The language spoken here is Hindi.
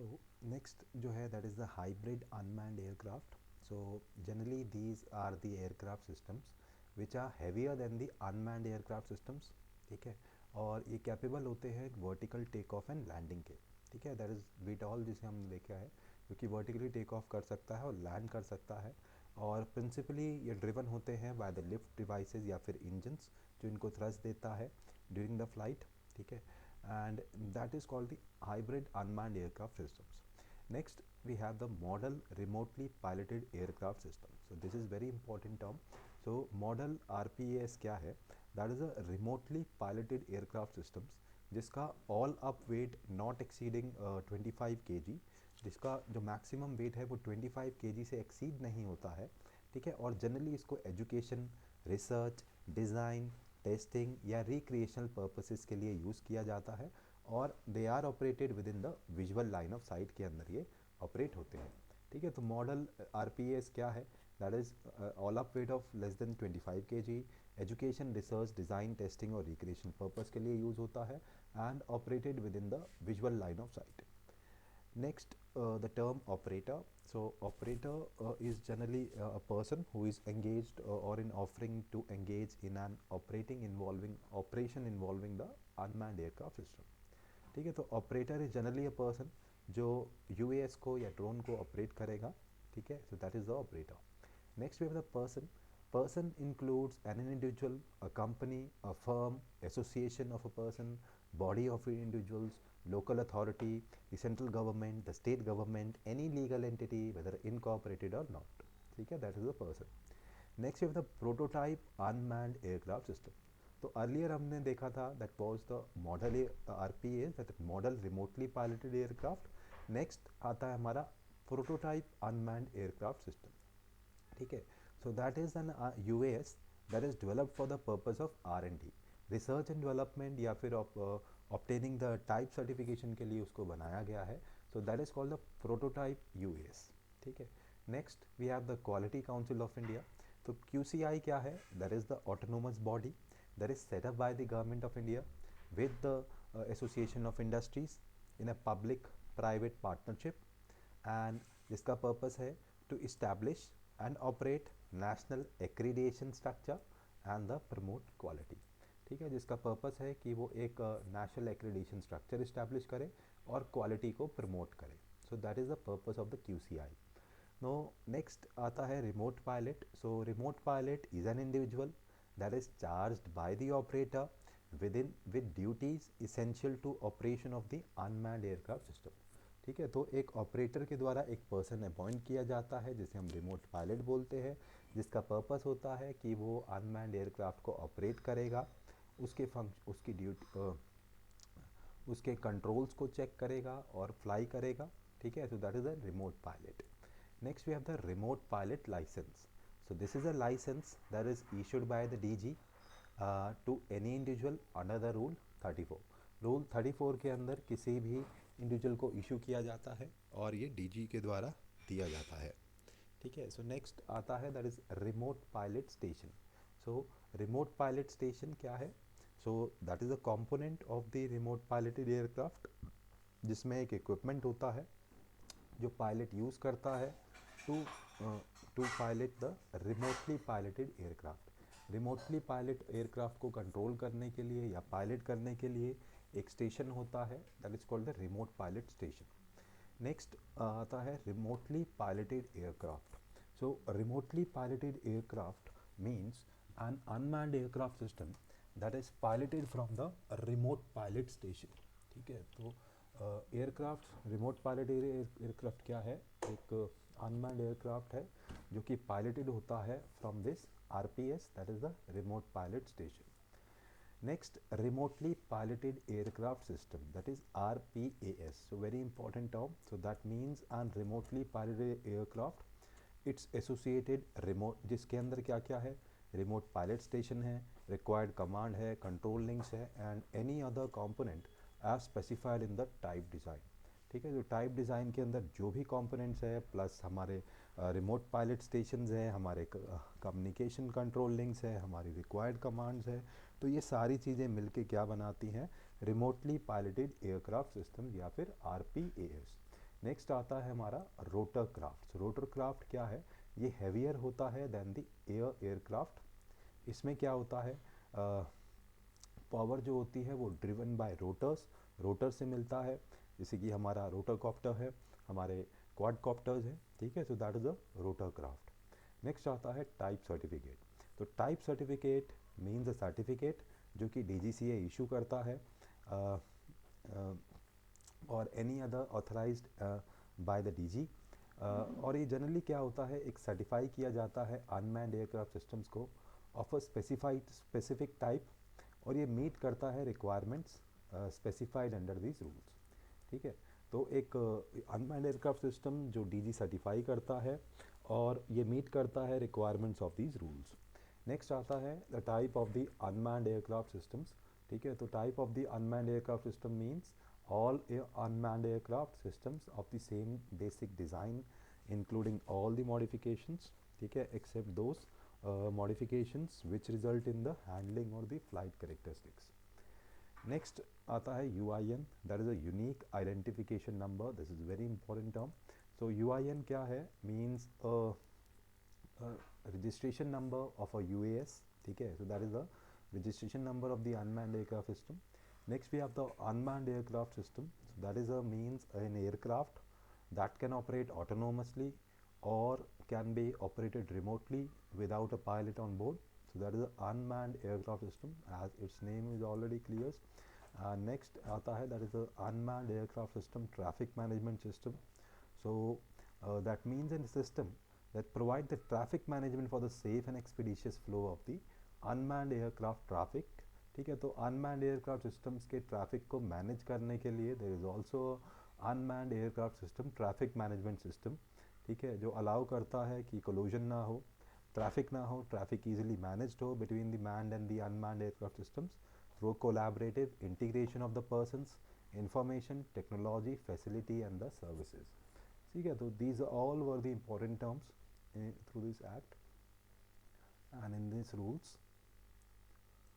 So next जो है that is the hybrid unmanned aircraft. So generally these are the aircraft systems which are heavier than the unmanned aircraft systems. ठीक है, और ये कैपेबल होते हैं vertical take off and landing के. ठीक है, दैट इज़ VTOL जिसे हम देखा है, जो कि वर्टिकली टेक ऑफ कर सकता है और लैंड कर सकता है. और प्रिंसिपली ये ड्रिवन होते हैं बाय द लिफ्ट डिवाइसेस या फिर इंजन्स जो इनको थ्रस्ट देता है ड्यूरिंग द फ्लाइट. ठीक है, and that is called the hybrid unmanned aircraft systems. Next we have the model remotely piloted aircraft system. So this is very important term. So model RPAS क्या है? That is a remotely piloted aircraft systems जिसका all up weight not exceeding 25 kg, जिसका जो मैक्सिमम वेट है वो 25 kg से एक्सीड नहीं होता है. ठीक है, और जनरली इसको एजुकेशन, रिसर्च, डिज़ाइन, टेस्टिंग या रिक्रिएशनल पर्पसेस के लिए यूज़ किया जाता है और they are operated within the visual line of sight के अंदर ये ऑपरेट होते हैं. ठीक है, तो मॉडल RPAS क्या है? That is all up weight of less than 25 kg, education, research, design, testing और रिक्रिएशनल पर्पस के लिए यूज़ होता है and operated within the visual line of site. Next, the term operator. So operator is generally a person who is engaged or in offering to engage in an operation involving the unmanned aircraft system. ठीक है, तो operator is generally a person जो UAS को या ड्रोन को ऑपरेट करेगा. ठीक है, so that is the operator. Next we have the person. Person includes an individual, a company, a firm, association of a person, body of individuals, local authority, the central government, the state government, any legal entity, whether incorporated or not. ठीक है, that is the person. Next we have the prototype unmanned aircraft system. तो अर्लियर हमने देखा था that was the model RPA, that model remotely piloted aircraft. Next आता है हमारा प्रोटोटाइप अनमैन्ड एयरक्राफ्ट सिस्टम. ठीक है, so that is an UAS that is developed for the purpose of R&D, research and development या फिर ऑब्टेनिंग द टाइप सर्टिफिकेशन के लिए उसको बनाया गया है. So that is called the prototype UAS. ठीक है, next we have the quality council of India. तो QCI क्या है? That is the autonomous body that is set up by the government of India with the association of industries in a public private partnership, and जिसका पर्पस है to establish and operate national accreditation structure and the promote quality. ठीक है, जिसका पर्पस है कि वो एक नेशनल एक्रीडिशन स्ट्रक्चर इस्टेब्लिश करे और क्वालिटी को प्रमोट करे. So that is the purpose of the QCI. No next आता है remote pilot. So remote pilot is an individual that is charged by the operator with duties essential to operation of the unmanned aircraft system. ठीक है, तो एक ऑपरेटर के द्वारा एक पर्सन अपॉइंट किया जाता है जिसे हम रिमोट पायलट बोलते हैं, जिसका पर्पस होता है कि वो अनमैन्ड एयरक्राफ्ट को ऑपरेट करेगा, उसकी ड्यूटी उसके कंट्रोल्स को चेक करेगा और फ्लाई करेगा. ठीक है, so that is a remote pilot. Next we have the remote pilot license. So this is a license that is issued by the DG to any individual under the rule 34. Rule 34 के अंदर किसी भी इंडिविजुअल को इशू किया जाता है और ये DG के द्वारा दिया जाता है. ठीक है, सो नेक्स्ट आता है that is remote pilot station. So remote pilot station क्या है? So that is a component of the remote piloted aircraft जिसमें एक इक्विपमेंट होता है जो पायलट यूज़ करता है to pilot the remotely piloted aircraft. Remotely pilot aircraft को कंट्रोल करने के लिए या पायलट करने के लिए एक स्टेशन होता है that is called the remote pilot station. Next आता है remotely piloted aircraft. So remotely piloted aircraft means an unmanned aircraft system that is piloted from the remote pilot station. ठीक है, तो एयरक्राफ्ट रिमोट पायलट एयरक्राफ्ट क्या है? एक अनमैन्ड एयरक्राफ्ट है जो कि पायलटेड होता है from this RPS that is the remote pilot station. Next, remotely piloted aircraft system, that is RPAS. So very important term. So that means an remotely piloted aircraft, it's associated remote, जिसके अंदर क्या क्या है? रिमोट पायलट स्टेशन है, रिक्वायर्ड कमांड है, कंट्रोल लिंक्स है and any other component as specified in the type design. ठीक है, जो टाइप डिज़ाइन के अंदर जो भी कंपोनेंट्स है प्लस हमारे रिमोट पायलट स्टेशंस हैं, हमारे कम्युनिकेशन कंट्रोल लिंक्स है, हमारी रिक्वायर्ड कमांड्स है, तो ये सारी चीज़ें मिलके क्या बनाती हैं? रिमोटली पायलटेड एयरक्राफ्ट सिस्टम या फिर RPAS. नेक्स्ट आता है हमारा रोटर क्राफ्ट। रोटर क्राफ्ट क्या है, ये हैवियर होता है देन द एयरक्राफ्ट। इसमें क्या होता है, पावर जो होती है वो ड्रिवन बाय रोटर्स, रोटर से मिलता है, जैसे कि हमारा रोटर कॉप्टर है, हमारे क्वाड कॉप्टर्स हैं, ठीक है। So that is a rotor craft. Next आता है टाइप सर्टिफिकेट। तो type certificate means a certificate जो कि DGCA इशू करता है और any other authorised by the DG। और ये जनरली क्या होता है, एक सर्टिफाई किया जाता है अनमैन्ड एयरक्राफ्ट सिस्टम्स को ऑफ अ स्पेसिफिक टाइप, और ये मीट करता है requirements specified under these rules, ठीक है। तो एक अनमैन्ड एयरक्राफ्ट सिस्टम जो DG सर्टिफाई करता है और ये मीट करता है requirements of these rules. Next आता है the type of the unmanned aircraft systems, ठीक है। तो type of the unmanned aircraft system means all unmanned aircraft systems of the same basic design including all the modifications, ठीक है, except those modifications which result in the handling or the flight characteristics. Next आता है UIN, that is a unique identification number. This is very important term. So UIN क्या है, means a registration number of a UAS, ठीक है। So that is the registration number of the unmanned aircraft system. Next we have the unmanned aircraft system. So that is a means an aircraft that can operate autonomously or can be operated remotely without a pilot on board. So that is an unmanned aircraft system, as its name is already clear. Next आता है that is the unmanned aircraft system traffic management system. So that means a system that provide the traffic management for the safe and expeditious flow of the unmanned aircraft traffic, ठीक है। तो अनमैन्ड एयरक्राफ्ट सिस्टम्स के ट्रैफिक को मैनेज करने के लिए there is also unmanned aircraft system traffic management system, ठीक है, जो अलाउ करता है कि कोलिजन ना हो, ट्रैफिक ना हो, ट्रैफिक इजीली मैनेज्ड हो between the manned and the unmanned aircraft systems through collaborative integration of the persons, information, technology, facility and the services, ठीक है। तो these all were the important terms through this act and in this rules.